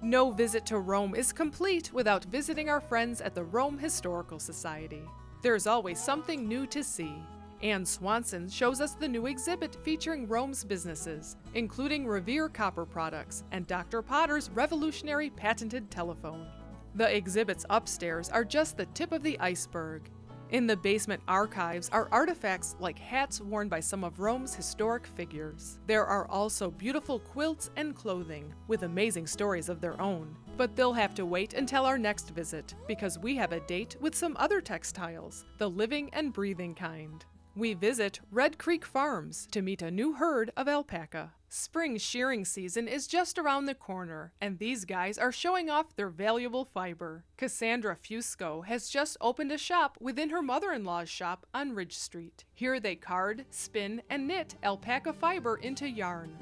No visit to Rome is complete without visiting our friends at the Rome Historical Society. There's always something new to see. Ann Swanson shows us the new exhibit featuring Rome's businesses, including Revere Copper products and Dr. Potter's revolutionary patented telephone. The exhibits upstairs are just the tip of the iceberg. In the basement archives are artifacts like hats worn by some of Rome's historic figures. There are also beautiful quilts and clothing, with amazing stories of their own. But they'll have to wait until our next visit, because we have a date with some other textiles, the living and breathing kind. We visit Red Creek Farms to meet a new herd of alpaca. Spring shearing season is just around the corner, and these guys are showing off their valuable fiber. Cassandra Fusco has just opened a shop within her mother-in-law's shop on Ridge Street. Here they card, spin, and knit alpaca fiber into yarn.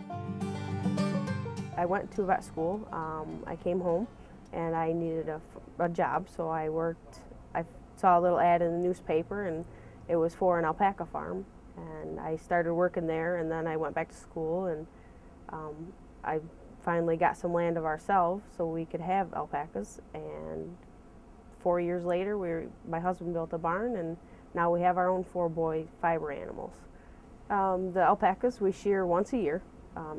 I went to vet school. I came home and I needed a job, so I saw a little ad in the newspaper, and it was for an alpaca farm. And I started working there, and then I went back to school, and I finally got some land of ourselves so we could have alpacas. And 4 years later, my husband built a barn, and now we have our own 4-boy fiber animals. The alpacas we shear once a year.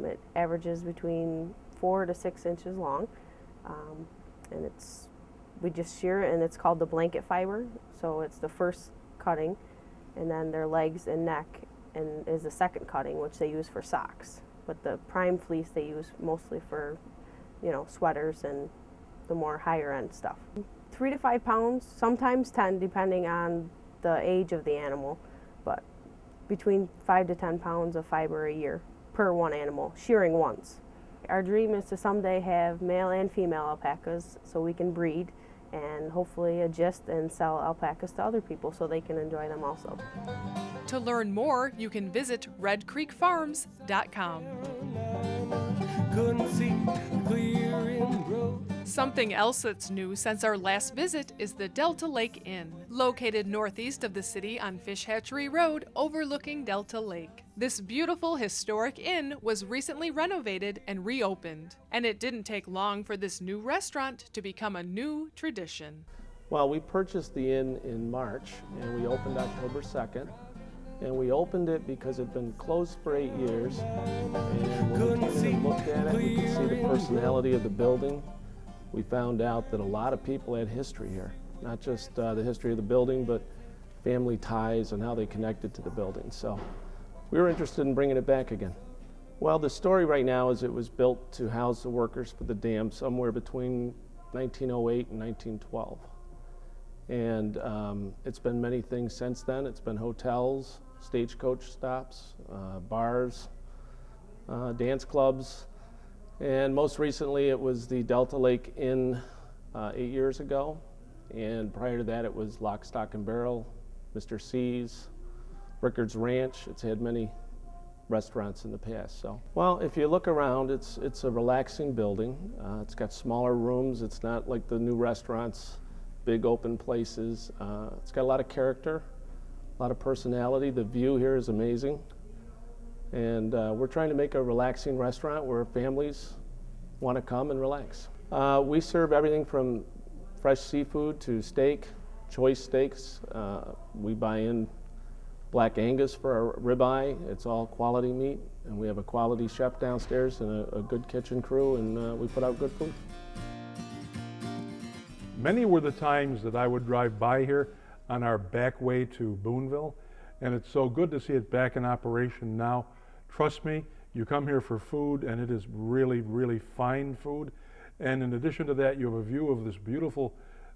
It averages between 4 to 6 inches long, and we just shear it, and it's called the blanket fiber. So it's the first cutting, and then their legs and neck is the second cutting, which they use for socks. But the prime fleece they use mostly for, sweaters and the more higher end stuff. 3 to 5 pounds, sometimes 10, depending on the age of the animal, but between 5 to 10 pounds of fiber a year per one animal, shearing once. Our dream is to someday have male and female alpacas so we can breed and hopefully adjust and sell alpacas to other people so they can enjoy them also. To learn more, you can visit redcreekfarms.com. Something else that's new since our last visit is the Delta Lake Inn, located northeast of the city on Fish Hatchery Road overlooking Delta Lake. This beautiful historic inn was recently renovated and reopened, and it didn't take long for this new restaurant to become a new tradition. Well, we purchased the inn in March, and we opened October 2nd. And we opened it because it had been closed for 8 years. And when we came in and looked at it, we could see the personality of the building. We found out that a lot of people had history here, not just the history of the building, but family ties and how they connected to the building. So we were interested in bringing it back again. Well, the story right now is it was built to house the workers for the dam somewhere between 1908 and 1912. And it's been many things since then. It's been hotels, stagecoach stops, bars, dance clubs, and most recently it was the Delta Lake Inn 8 years ago, and prior to that it was Lock, Stock and Barrel, Mr. C's, Rickard's Ranch. It's had many restaurants in the past. So, well, if you look around, it's a relaxing building. It's got smaller rooms. It's not like the new restaurants, big open places. It's got a lot of character, a lot of personality. The view here is amazing. And we're trying to make a relaxing restaurant where families want to come and relax. We serve everything from fresh seafood to steak, choice steaks. We buy in Black Angus for our ribeye. It's all quality meat, and we have a quality chef downstairs and a good kitchen crew, and we put out good food. Many were the times that I would drive by here on our back way to Boonville, and it's so good to see it back in operation now. Trust me, you come here for food, and it is really, really fine food. And in addition to that, you have a view of this beautiful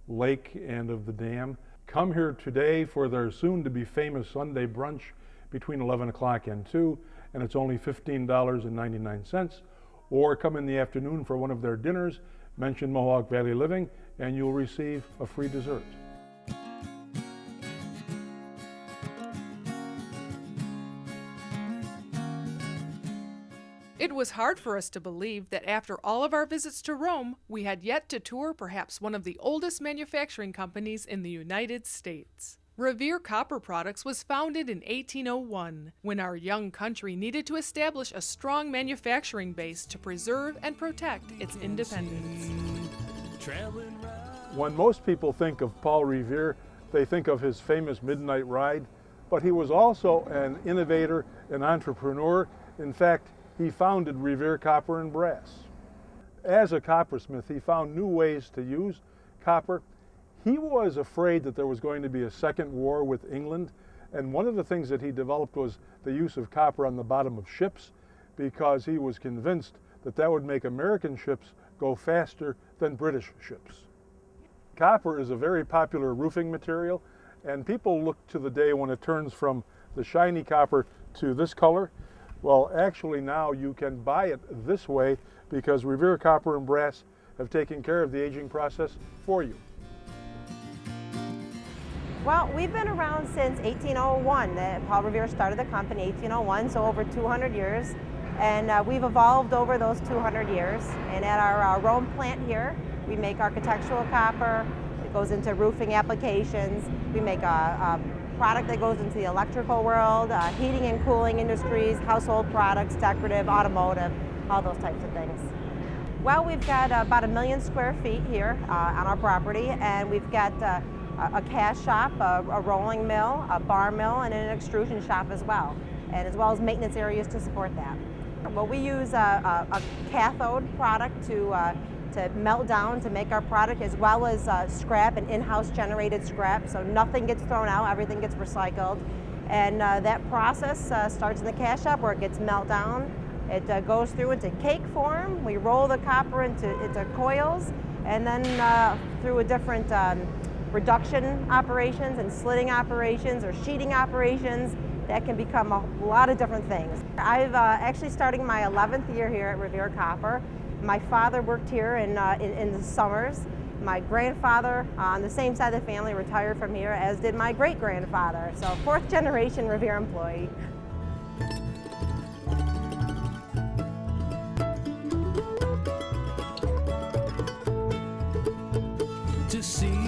lake and of the dam. Come here today for their soon-to-be famous Sunday brunch between 11 o'clock and 2, and it's only $15.99. Or come in the afternoon for one of their dinners, mention Mohawk Valley Living, and you'll receive a free dessert. It was hard for us to believe that after all of our visits to Rome, we had yet to tour perhaps one of the oldest manufacturing companies in the United States. Revere Copper Products was founded in 1801, when our young country needed to establish a strong manufacturing base to preserve and protect its independence. When most people think of Paul Revere, they think of his famous midnight ride, but he was also an innovator, an entrepreneur. In fact, he founded Revere Copper and Brass. As a coppersmith, he found new ways to use copper. He was afraid that there was going to be a second war with England, and one of the things that he developed was the use of copper on the bottom of ships, because he was convinced that that would make American ships go faster than British ships. Copper is a very popular roofing material, and people look to the day when it turns from the shiny copper to this color. Well, actually now you can buy it this way because Revere Copper and Brass have taken care of the aging process for you. Well, we've been around since 1801. Paul Revere started the company 1801, so over 200 years. And we've evolved over those 200 years. And at our Rome plant here, we make architectural copper. It goes into roofing applications. We make a product that goes into the electrical world, heating and cooling industries, household products, decorative, automotive, all those types of things. Well, we've got about 1 million square feet here on our property, and we've got a cast shop, a rolling mill, a bar mill, and an extrusion shop as well as maintenance areas to support that. Well, we use a cathode product to melt down to make our product, as well as scrap and in-house generated scrap, so nothing gets thrown out, everything gets recycled. And that process starts in the cast shop where it gets melt down. It goes through into cake form. We roll the copper into coils, and then through a different reduction operations and slitting operations or sheeting operations, that can become a lot of different things. I've actually starting my 11th year here at Revere Copper. My father worked here in the summers. My grandfather on the same side of the family retired from here, as did my great-grandfather. So 4th generation Revere employee. To see